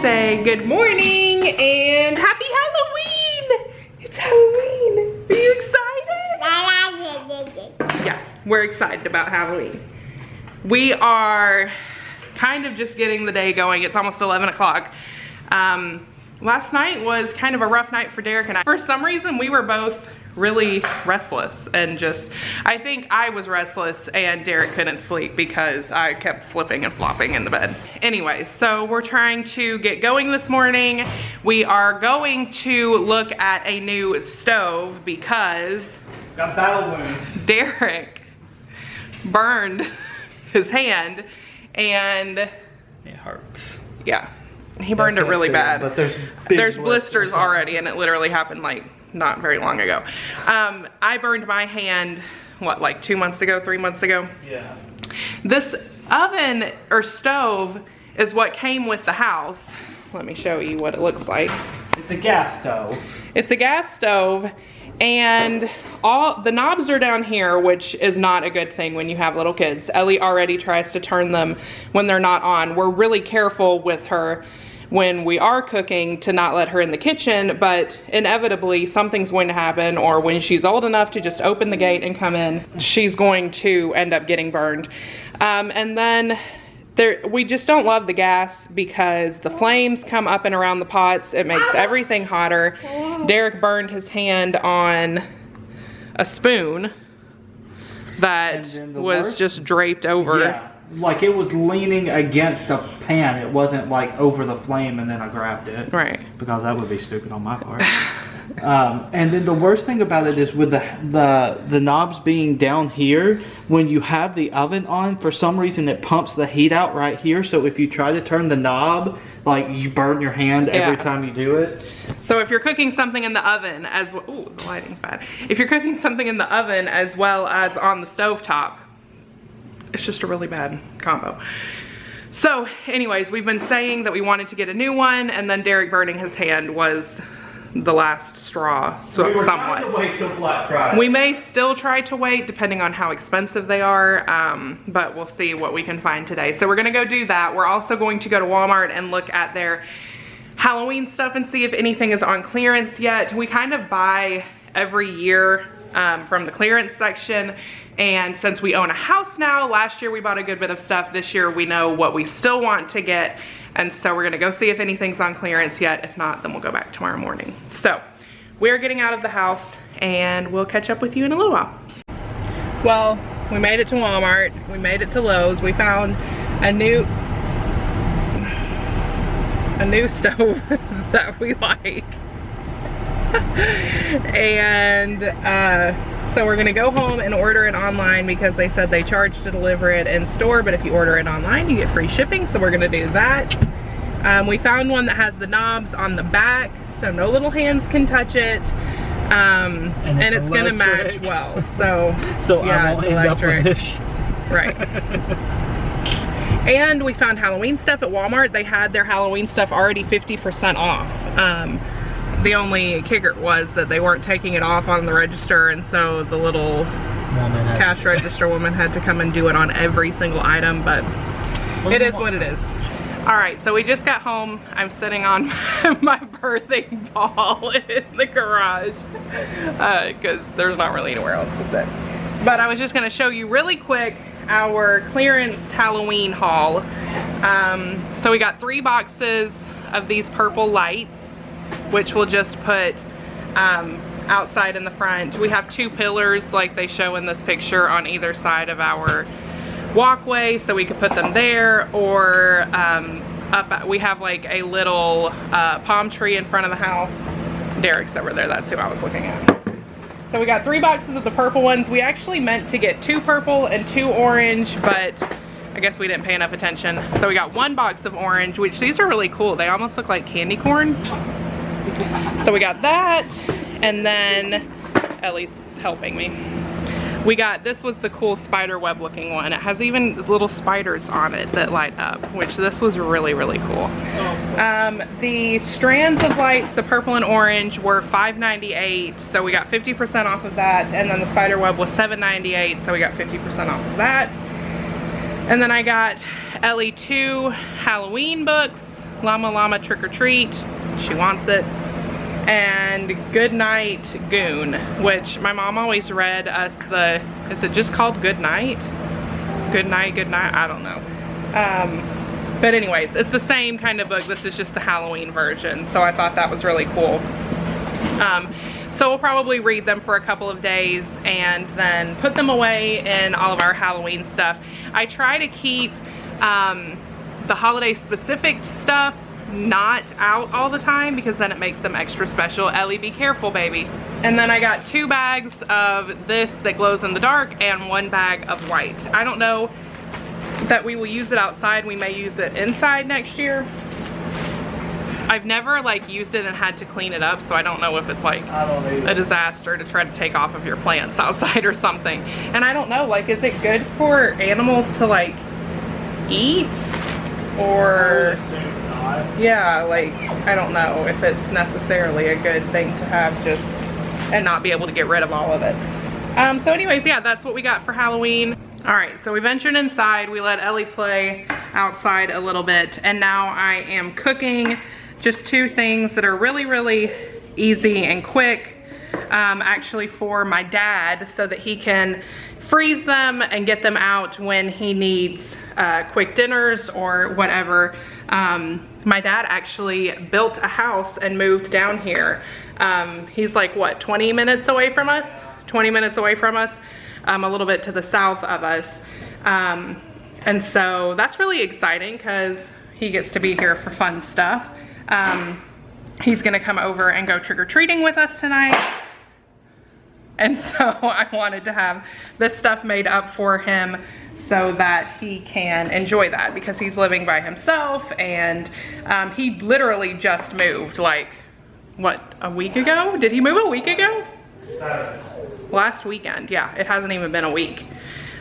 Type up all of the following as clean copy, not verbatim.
say good morning and happy Halloween! It's Halloween. Are you excited? Yeah, we're excited about Halloween. We are kind of just getting the day going. It's almost 11 o'clock. Last night was kind of a rough night for Derek and I. For some reason, we were both really restless and just, I think I was restless and Derek couldn't sleep because I kept flipping and flopping in the bed. Anyway, so we're trying to get going this morning. We are going to look at a new stove because got battle wounds. Derek burned his hand and it hurts. Yeah, he burned it really bad. But there's blisters already, and it literally happened like not very long ago. I burned my hand, what, like 2 months ago, 3 months ago? Yeah. This oven or stove is what came with the house. Let me show you what it looks like. It's a gas stove. It's a gas stove, and all the knobs are down here, which is not a good thing when you have little kids. Ellie already tries to turn them when they're not on. We're really careful with her when we are cooking to not let her in the kitchen, but inevitably something's going to happen, or when she's old enough to just open the gate and come in, she's going to end up getting burned. And then we just don't love the gas because the flames come up and around the pots. It makes everything hotter. Derek burned his hand on a spoon that was just draped over. Yeah, like it was leaning against a pan. It wasn't like over the flame and then I grabbed it. Right. Because that would be stupid on my part. And then the worst thing about it is with the knobs being down here, when you have the oven on, for some reason it pumps the heat out right here. So if you try to turn the knob, like you burn your hand every time you do it. So if you're cooking something in the oven as well, ooh, the lighting's bad. If you're cooking something in the oven as well as on the stovetop, it's just a really bad combo. So anyways, we've been saying that we wanted to get a new one, and then Derek burning his hand was the last straw, so we were somewhat. trying to wait till Black Friday. We may still try to wait depending on how expensive they are, but we'll see what we can find today. So we're gonna go do that. We're also going to go to Walmart and look at their Halloween stuff and see if anything is on clearance yet. We kind of buy every year from the clearance section. And since we own a house now, last year we bought a good bit of stuff. This year we know what we still want to get. And so we're gonna go see if anything's on clearance yet. If not, then we'll go back tomorrow morning. So we're getting out of the house and we'll catch up with you in a little while. Well, we made it to Walmart. We made it to Lowe's. We found a new stove that we like. And so we're gonna go home and order it online because they said they charge to deliver it in store, but if you order it online you get free shipping, so we're gonna do that. We found one that has the knobs on the back so no little hands can touch it, and it's gonna match well, so yeah, I won't end up with this. Right. And we found Halloween stuff at Walmart. They had their Halloween stuff already 50% off. The only kicker was that they weren't taking it off on the register, and so the little cash register woman had to come and do it on every single item, but it is what it is. All right, so we just got home. I'm sitting on my birthing ball in the garage because there's not really anywhere else to sit. But I was just gonna show you really quick our clearance Halloween haul. So we got 3 boxes of these purple lights, which we'll just put outside in the front. We have 2 pillars like they show in this picture on either side of our walkway, so we could put them there, or up, we have like a little palm tree in front of the house. Derek's over there, that's who I was looking at. So we got 3 boxes of the purple ones. We actually meant to get 2 purple and 2 orange, but I guess we didn't pay enough attention. So we got 1 box of orange, which these are really cool. They almost look like candy corn. So we got that, and then Ellie's helping me. We got, this was the cool spider web looking one. It has even little spiders on it that light up, which this was really, really cool. The strands of lights, the purple and orange, were $5.98, so we got 50% off of that, and then the spider web was $7.98, so we got 50% off of that. And then I got Ellie 2 Halloween books, Llama Llama Trick or Treat. She wants it. And Good Night Goon, which my mom always read us the, is it just called Good Night? Good Night, I don't know. But anyways, it's the same kind of book. This is just the Halloween version. So I thought that was really cool. So we'll probably read them for a couple of days and then put them away in all of our Halloween stuff. I try to keep the holiday specific stuff not out all the time because then it makes them extra special. Ellie, be careful, baby. And then I got 2 bags of this that glows in the dark and 1 bag of white. I don't know that we will use it outside. We may use it inside next year. I've never like used it and had to clean it up, so I don't know if it's like a disaster to try to take off of your plants outside or something. And I don't know, like, is it good for animals to like eat? Or yeah, like, I don't know if it's necessarily a good thing to have just and not be able to get rid of all of it. So anyways, yeah, that's what we got for Halloween. All right, so we ventured inside. We let Ellie play outside a little bit, and now I am cooking just 2 things that are really, really easy and quick, actually for my dad, so that he can freeze them and get them out when he needs quick dinners or whatever. My dad actually built a house and moved down here. He's like, what, 20 minutes away from us? 20 minutes away from us, a little bit to the south of us. And so that's really exciting because he gets to be here for fun stuff. He's gonna come over and go trick-or-treating with us tonight. And so I wanted to have this stuff made up for him so that he can enjoy that, because he's living by himself, and he literally just moved like, what, a week ago? Did he move a week ago? Last weekend, yeah, it hasn't even been a week.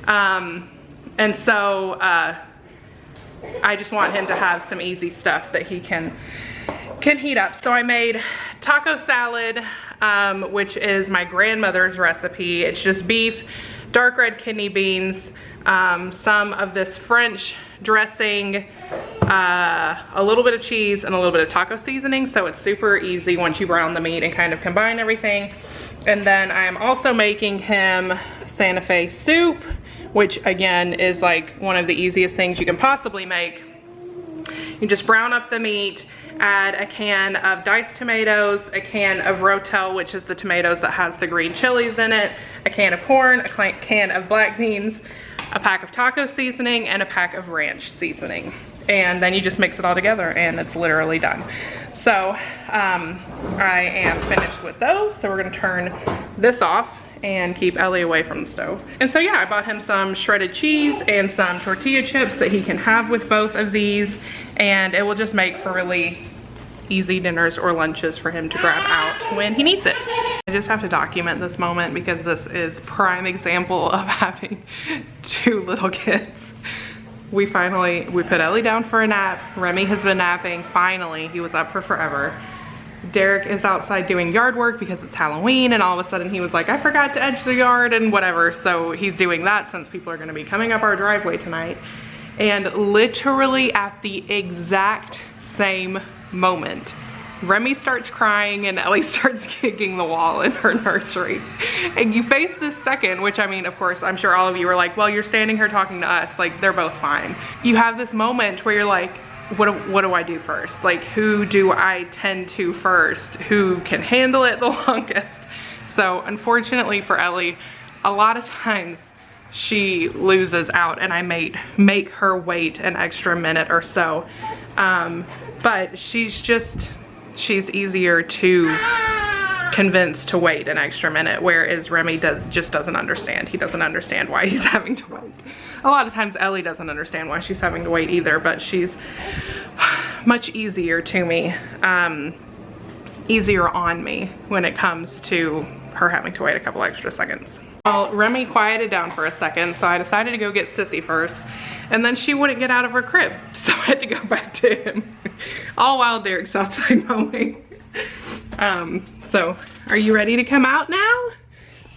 And so I just want him to have some easy stuff that he can heat up. So I made taco salad, which is my grandmother's recipe. It's just beef, dark red kidney beans, some of this French dressing, a little bit of cheese, and a little bit of taco seasoning. So it's super easy once you brown the meat and kind of combine everything. And then I am also making him Santa Fe soup, which again is like one of the easiest things you can possibly make. You just brown up the meat, add a can of diced tomatoes, a can of Rotel, which is the tomatoes that has the green chilies in it, a can of corn, a can of black beans, a pack of taco seasoning, and a pack of ranch seasoning. And then you just mix it all together and it's literally done. So I am finished with those. So we're gonna turn this off and keep Ellie away from the stove. And so yeah, I bought him some shredded cheese and some tortilla chips that he can have with both of these, and it will just make for really easy dinners or lunches for him to grab out when he needs it. I just have to document this moment because this is prime example of having 2 little kids. We put Ellie down for a nap. Remy has been napping, finally. He was up for forever. Derek is outside doing yard work because it's Halloween, and all of a sudden he was like, I forgot to edge the yard and whatever. So he's doing that since people are gonna be coming up our driveway tonight. And literally at the exact same moment, Remy starts crying and Ellie starts kicking the wall in her nursery. And you face this second, which I mean, of course, I'm sure all of you were like, well, you're standing here talking to us, like they're both fine. You have this moment where you're like, what do I do first? Like, who do I tend to first? Who can handle it the longest? So unfortunately for Ellie, a lot of times she loses out and I make her wait an extra minute or so. But she's easier to convince to wait an extra minute, whereas Remy just doesn't understand. He doesn't understand why he's having to wait. A lot of times Ellie doesn't understand why she's having to wait either, but she's much easier to me, easier on me when it comes to her having to wait a couple extra seconds. Well, Remy quieted down for a second, so I decided to go get Sissy first, and then she wouldn't get out of her crib, so I had to go back to him, all while Derek's outside mowing. So, are you ready to come out now?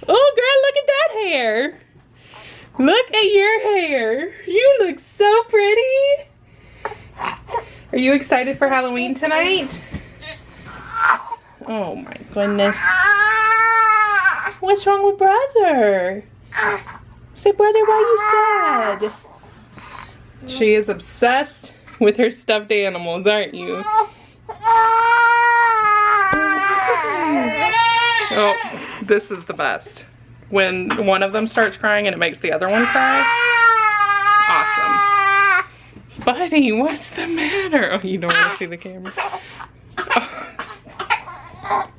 Oh girl, look at that hair. Look at your hair. You look so pretty. Are you excited for Halloween tonight? Oh my goodness. What's wrong with brother? Say, brother, why you sad? She is obsessed with her stuffed animals, aren't you? Oh, this is the best. When one of them starts crying and it makes the other one cry. Awesome. Buddy, what's the matter? Oh, you don't want to see the camera. Oh.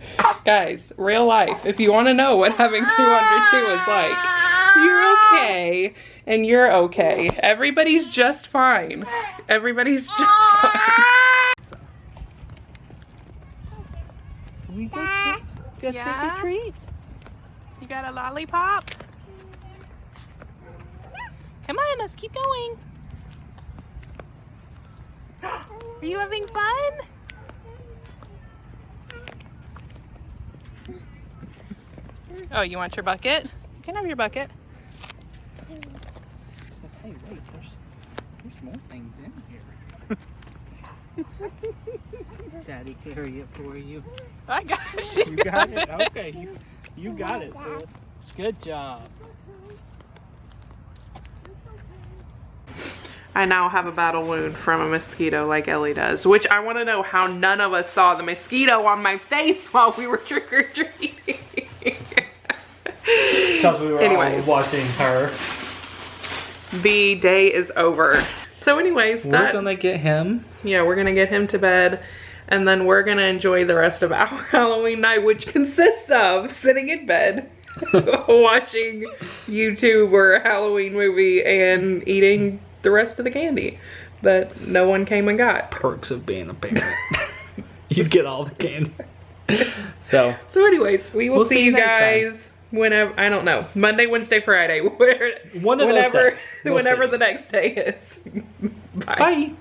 Guys, real life, if you want to know what having 2 under 2 is like, you're okay and you're okay. Everybody's just fine. Everybody's just fine. We got trick or treat. You got a lollipop? Come on, let's keep going. Are you having fun? Oh, you want your bucket? You can have your bucket. Hey, wait, there's more things in here. Daddy carry it for you. I got you. You got it? Okay, you got it, sis. Good job. I now have a battle wound from a mosquito like Ellie does, which I want to know how none of us saw the mosquito on my face while we were trick-or-treating. Because we were all watching her. The day is over. So anyways, we're gonna get him. Yeah, we're gonna get him to bed. And then we're gonna enjoy the rest of our Halloween night, which consists of sitting in bed, watching YouTube or a Halloween movie, and eating the rest of the candy that no one came and got. Perks of being a parent. You get all the candy. So anyways, we'll see you guys whenever, I don't know, Monday, Wednesday, Friday, one of those days. Whenever the next day is. Bye. Bye.